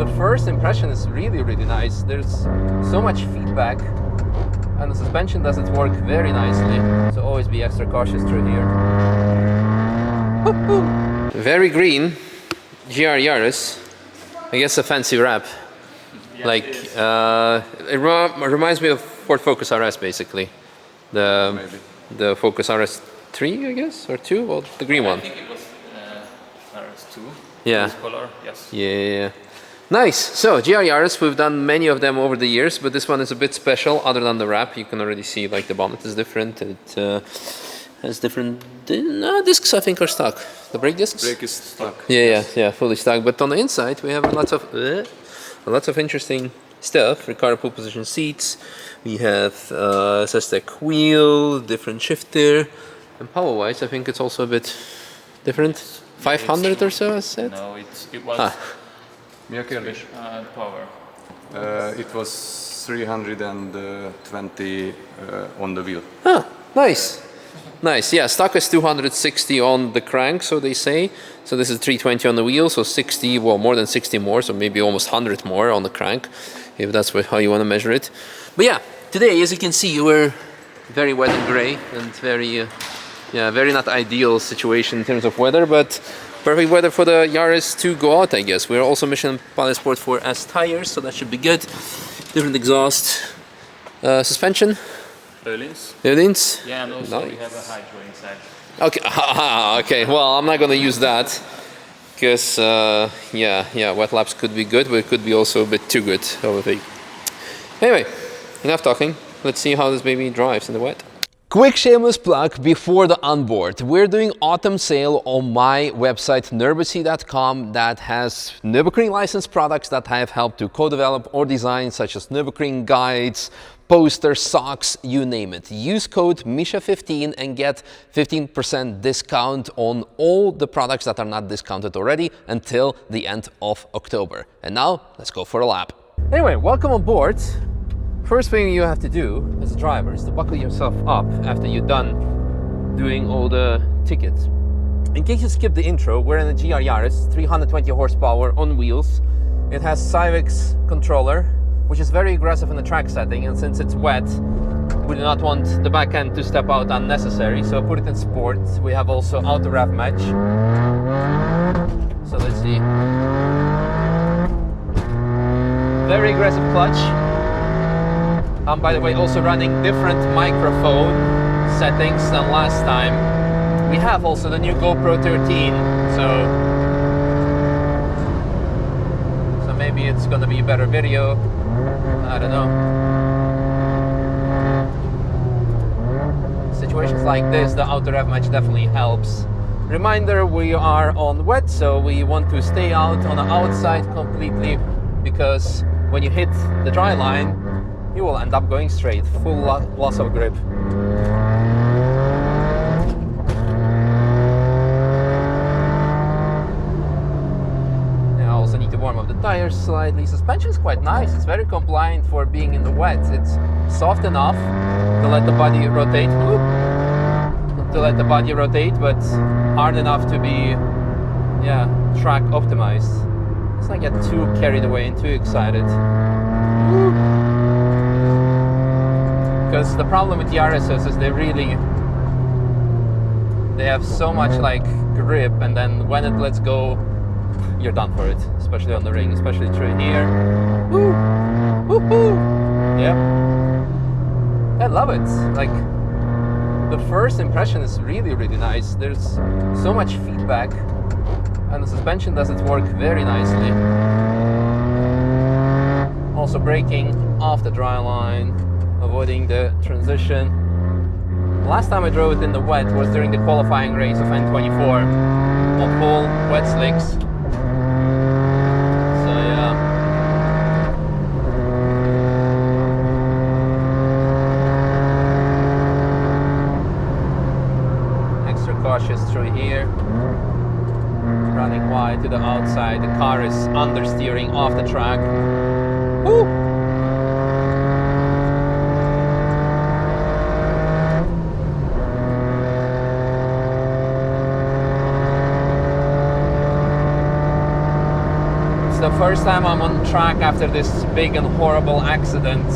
the first impression is really, really nice. There's so much feedback, and the suspension doesn't work very nicely, so always be extra cautious through here. Very green GR Yaris. I guess a fancy wrap. Yes, like it reminds me of Ford Focus RS basically. The Focus RS 3, I guess, or 2, well, the green one. I think it was RS2. Yeah. This color, yes. Yeah. Nice. So GR Yaris, we've done many of them over the years, but this one is a bit special. Other than the wrap, you can already see like the bonnet is different. It has different discs. I think are stuck. The brake discs. Brake is stuck. Yeah, fully stuck. But on the inside, we have lots of interesting stuff. Recaro pole position seats. We have Sestec wheel, different shifter, and power-wise, I think it's also a bit different. 500 or so, I said. No, it was power. It was 320 on the wheel. Ah, nice. Nice, yeah, stock is 260 on the crank, so they say. So this is 320 on the wheel, so 60, well, more than 60 more, so maybe almost 100 more on the crank, if that's how you want to measure it. But yeah, today, as you can see, we're very wet and gray, and very not ideal situation in terms of weather, but perfect weather for the Yaris to go out, I guess. We're also Michelin Pilot Sport 4S tires, so that should be good. Different exhaust, suspension. Berlins? Yeah, and also nice. we have a hydro inside. Okay, okay. Well, I'm not gonna use that because wet laps could be good, but it could be also a bit too good of a thing. Anyway, enough talking. Let's see how this baby drives in the wet. Quick shameless plug before the onboard. We're doing autumn sale on my website nürburgring.com that has Nürburgring licensed products that I have helped to co-develop or design, such as Nürburgring guides, posters, socks, you name it. Use code Misha15 and get 15% discount on all the products that are not discounted already until the end of October. And now, let's go for a lap. Anyway, welcome on board. First thing you have to do as a driver is to buckle yourself up after you're done doing all the tickets. In case you skipped the intro, we're in a GR Yaris, 320 horsepower on wheels. It has Civix controller, which is very aggressive in the track setting, and since it's wet, we do not want the back end to step out unnecessary, so put it in sport. We have also auto rev match. So let's see. Very aggressive clutch. I'm, by the way, also running different microphone settings than last time. We have also the new GoPro 13, so maybe it's gonna be a better video. I don't know. Situations like this, the auto rev match definitely helps. Reminder, we are on wet, so we want to stay out on the outside completely, because when you hit the dry line, you will end up going straight, full loss of grip. I also need to warm up the tires slightly. Suspension is quite nice, it's very compliant for being in the wet. It's soft enough to let the body rotate, but hard enough to be, track optimized. Let's not get too carried away and too excited. Because the problem with Yaris is they have so much like grip, and then when it lets go, you're done for it, especially on the ring, especially through here. Woo! Woo-hoo! Yeah. I love it. Like, the first impression is really, really nice. There's so much feedback, and the suspension doesn't work very nicely. Also braking off the dry line, avoiding the transition. Last time I drove it in the wet was during the qualifying race of N24 on full wet slicks. So yeah. Extra cautious through here. Running wide to the outside. The car is understeering off the track. Woo! the first time I'm on track after this big and horrible accident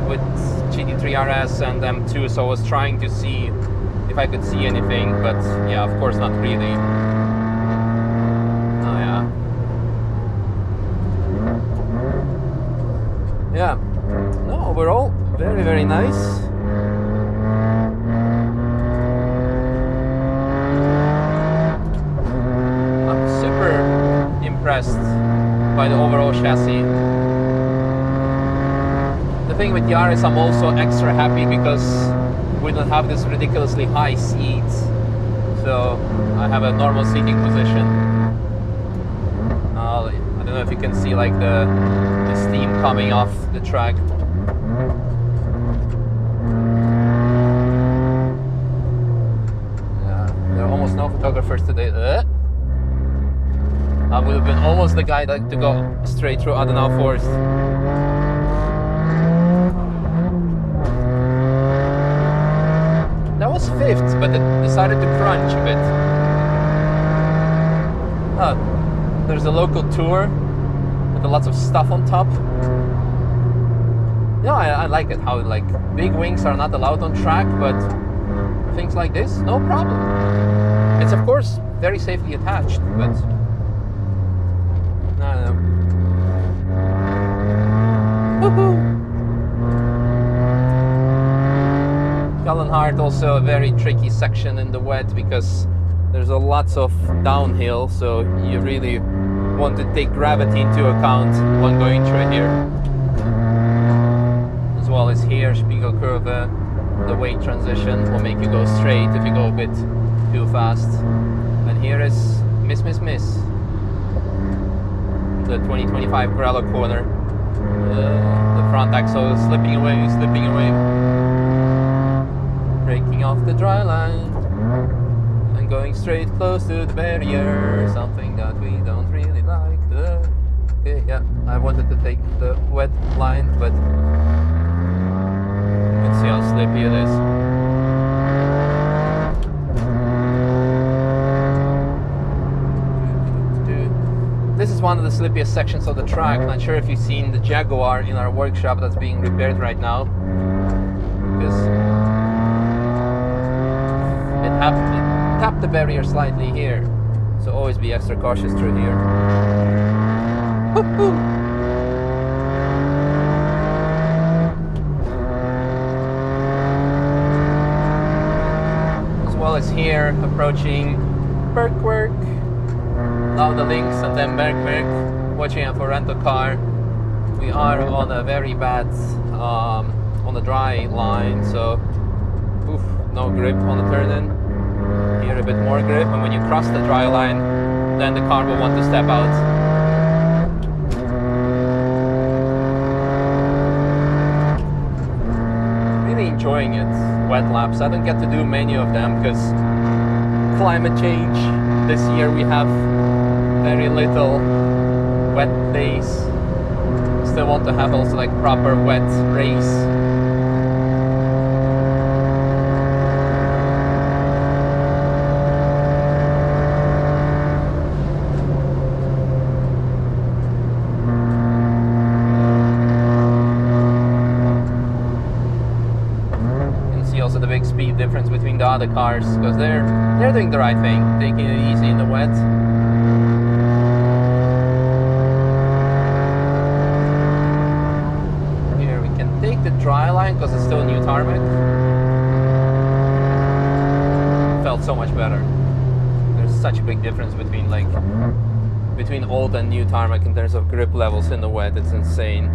with GT3 RS and M2, so I was trying to see if I could see anything, but yeah, of course not really. Oh yeah. Yeah. No, overall, very, very nice. Impressed by the overall chassis. The thing with Yaris, I'm also extra happy because we don't have this ridiculously high seat, so I have a normal seating position. I don't know if you can see like the steam coming off the track. Yeah, there are almost no photographers today. I would have been almost the guy to go straight through Adenauer Forest. That was 5th, but it decided to crunch a bit. There's a local tour with lots of stuff on top. Yeah, I like it how like big wings are not allowed on track, but things like this, no problem. It's of course very safely attached, but Gallenhardt, also a very tricky section in the wet because there's a lots of downhill, so you really want to take gravity into account when going through here. As well as here, Spiegelkurve, the weight transition will make you go straight if you go a bit too fast. And here is miss. The 2025 Grella corner. The front axle is slipping away. Breaking off the dry line and going straight close to the barrier, something that we don't really like. Okay, yeah, I wanted to take the wet line, but you can see how slippy it is. This is one of the slippiest sections of the track. Not sure if you've seen the Jaguar in our workshop that's being repaired right now, because it tapped the barrier slightly here, so always be extra cautious through here. Woo-hoo. As well as here, approaching Berkwerk, now the links and then Berkwerk, watching out for rental car. We are on a very bad, on the dry line, so no grip on the turn-in. Here a bit more grip, and when you cross the dry line, then the car will want to step out. Really enjoying it, wet laps. I don't get to do many of them because climate change. This year we have very little wet days. Still want to have also like proper wet race. The big speed difference between the other cars, because they're doing the right thing, taking it easy in the wet. Here we can take the dry line because it's still new tarmac. Felt so much better. There's such a big difference between old and new tarmac in terms of grip levels in the wet. It's insane.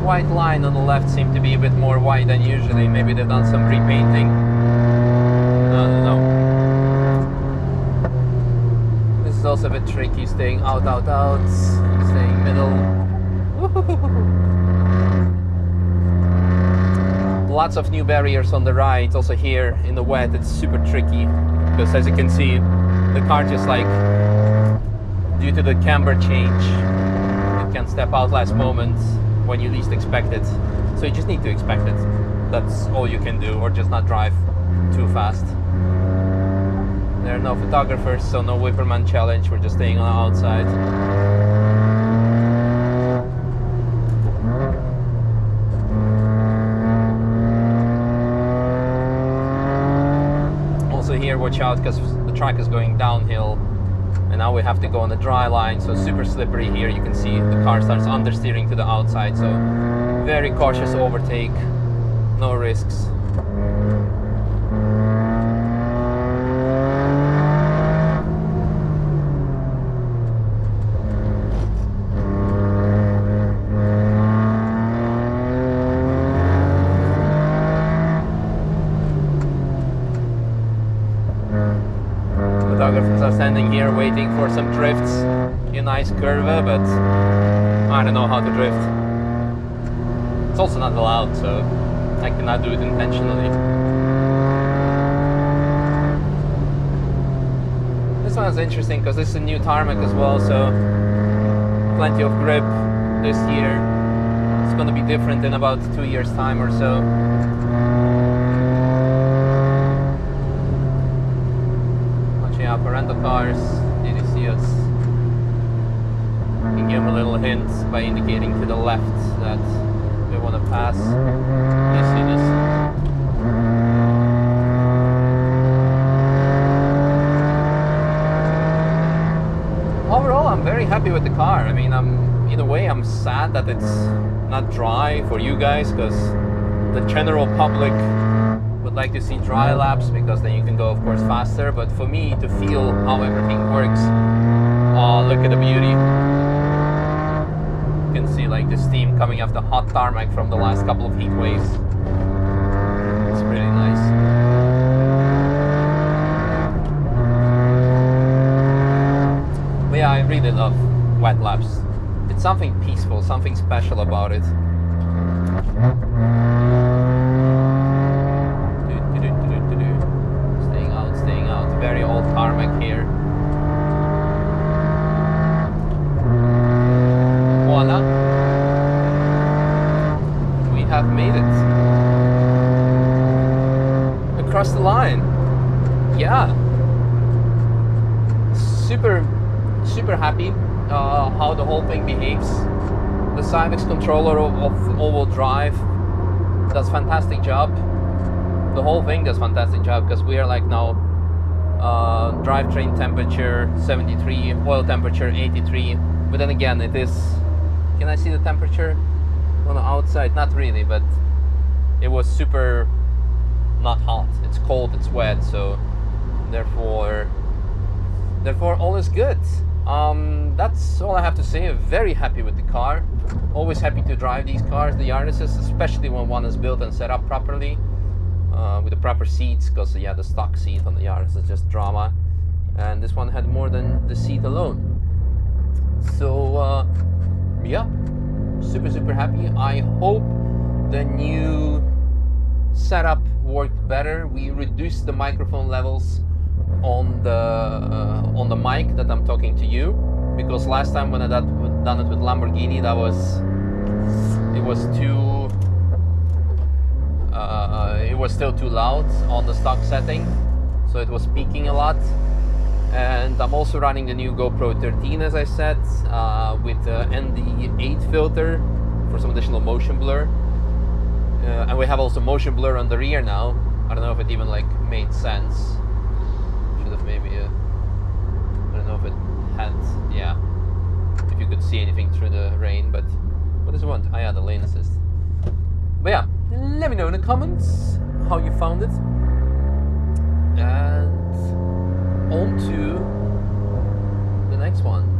White line on the left seemed to be a bit more white than usually. Maybe they've done some repainting. No. This is also a bit tricky, staying out, staying middle. Lots of new barriers on the right. Also here in the wet, it's super tricky because as you can see, the car just like, due to the camber change, it can step out last moment when you least expect it. So you just need to expect it. That's all you can do, or just not drive too fast. There are no photographers, so no Whipperman challenge. We're just staying on the outside. Also here, watch out because the track is going downhill, and now we have to go on the dry line, so super slippery here. You can see the car starts understeering to the outside, so very cautious overtake, no risks. Photographers are standing here waiting for some drifts in nice curve, but I don't know how to drift. It's also not allowed, so I cannot do it intentionally. This one is interesting because this is a new tarmac as well, so plenty of grip this year. It's going to be different in about 2 years' time or so. Out for rental cars. Did you see us? You can give them a little hint by indicating to the left that we want to pass. You see this? Overall, I'm very happy with the car. I mean, in a way, I'm sad that it's not dry for you guys, because the general public would like to see dry laps, because then you can go, of course, faster. But for me to feel how everything works, oh, look at the beauty. You can see like the steam coming off the hot tarmac from the last couple of heat waves. It's really nice. But yeah, I really love wet laps. It's something peaceful, something special about it. Very old tarmac here. Voila. We have made it. Across the line. Yeah. Super happy how the whole thing behaves. The Cybex controller of all-wheel drive does fantastic job. The whole thing does fantastic job, because we are like now drivetrain temperature 73, oil temperature 83, but then again it is, can I see the temperature on the outside? Not really, but it was super not hot. It's cold, it's wet, so therefore all is good. That's all I have to say. Very happy with the car. Always happy to drive these cars, the Yarises, especially when one is built and set up properly. With the proper seats, because yeah, the stock seat on the Yaris is just drama, and this one had more than the seat alone. So yeah, super happy. I hope the new setup worked better. We reduced the microphone levels on the mic that I'm talking to you, because last time when I done it with Lamborghini, it was too. It was still too loud on the stock setting, so it was peaking a lot. And I'm also running the new GoPro 13, as I said, with the ND8 filter for some additional motion blur. And we have also motion blur on the rear now. I don't know if it even like made sense. Should have maybe, I don't know if it had, yeah, if you could see anything through the rain, but what does it want? Oh yeah, the lane assist. But yeah, let me know in the comments how you found it. And on to the next one.